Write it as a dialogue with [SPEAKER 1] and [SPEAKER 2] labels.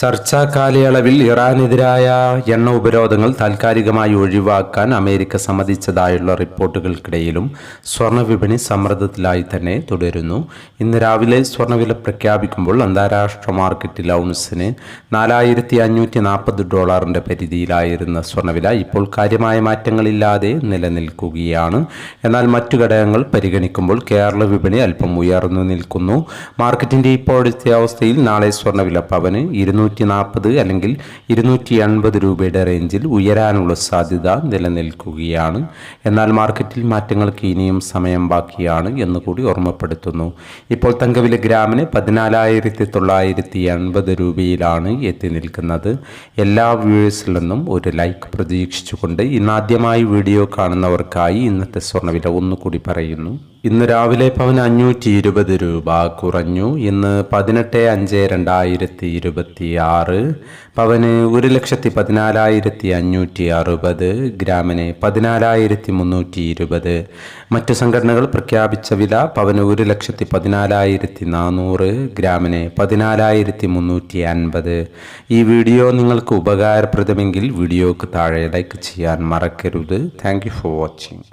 [SPEAKER 1] ചർച്ചാ കാലയളവിൽ ഇറാനെതിരായ എണ്ണ ഉപരോധങ്ങൾ താൽക്കാലികമായി ഒഴിവാക്കാൻ അമേരിക്ക സമ്മതിച്ചതായുള്ള റിപ്പോർട്ടുകൾക്കിടയിലും സ്വർണ്ണവിപണി സമ്മർദ്ദത്തിലായി തന്നെ തുടരുന്നു. ഇന്ന് രാവിലെ സ്വർണ്ണവില പ്രഖ്യാപിക്കുമ്പോൾ അന്താരാഷ്ട്ര മാർക്കറ്റിൽ ഔൺസിന് $4,540 പരിധിയിലായിരുന്ന സ്വർണ്ണവില ഇപ്പോൾ കാര്യമായ മാറ്റങ്ങളില്ലാതെ നിലനിൽക്കുകയാണ്. എന്നാൽ മറ്റു ഘടകങ്ങൾ പരിഗണിക്കുമ്പോൾ കേരള വിപണി അല്പം ഉയർന്നു നിൽക്കുന്നു. മാർക്കറ്റിന്റെ ഇപ്പോഴത്തെ അവസ്ഥയിൽ നാളെ സ്വർണ്ണവില പവന് 240 അല്ലെങ്കിൽ 280 രൂപയുടെ റേഞ്ചിൽ ഉയരാനുള്ള സാധ്യത നിലനിൽക്കുകയാണ്. എന്നാൽ മാർക്കറ്റിൽ മാറ്റങ്ങൾക്ക് ഇനിയും സമയം ബാക്കിയാണ് എന്ന് കൂടി ഓർമ്മപ്പെടുത്തുന്നു. ഇപ്പോൾ തങ്കവില ഗ്രാമിന് 14,980 രൂപയിലാണ് എത്തി നിൽക്കുന്നത്. എല്ലാ വ്യൂവേഴ്സിൽ നിന്നും ഒരു ലൈക്ക് പ്രതീക്ഷിച്ചുകൊണ്ട് ഇന്നാദ്യമായി വീഡിയോ കാണുന്നവർക്കായി ഇന്നത്തെ സ്വർണ്ണവില ഒന്നുകൂടി പറയുന്നു. ഇന്ന് രാവിലെ പവന് 520 രൂപ കുറഞ്ഞു. ഇന്ന് 18/5/2026 പവന് 1,14,560, ഗ്രാമിന് 14,320. മറ്റു സംഘടനകൾ പ്രഖ്യാപിച്ച വില പവന് 1,14,400, ഗ്രാമിന് 14,350. ഈ വീഡിയോ നിങ്ങൾക്ക് ഉപകാരപ്രദമെങ്കിൽ വീഡിയോക്ക് താഴെ ലൈക്ക് ചെയ്യാൻ മറക്കരുത്. Thank you for watching.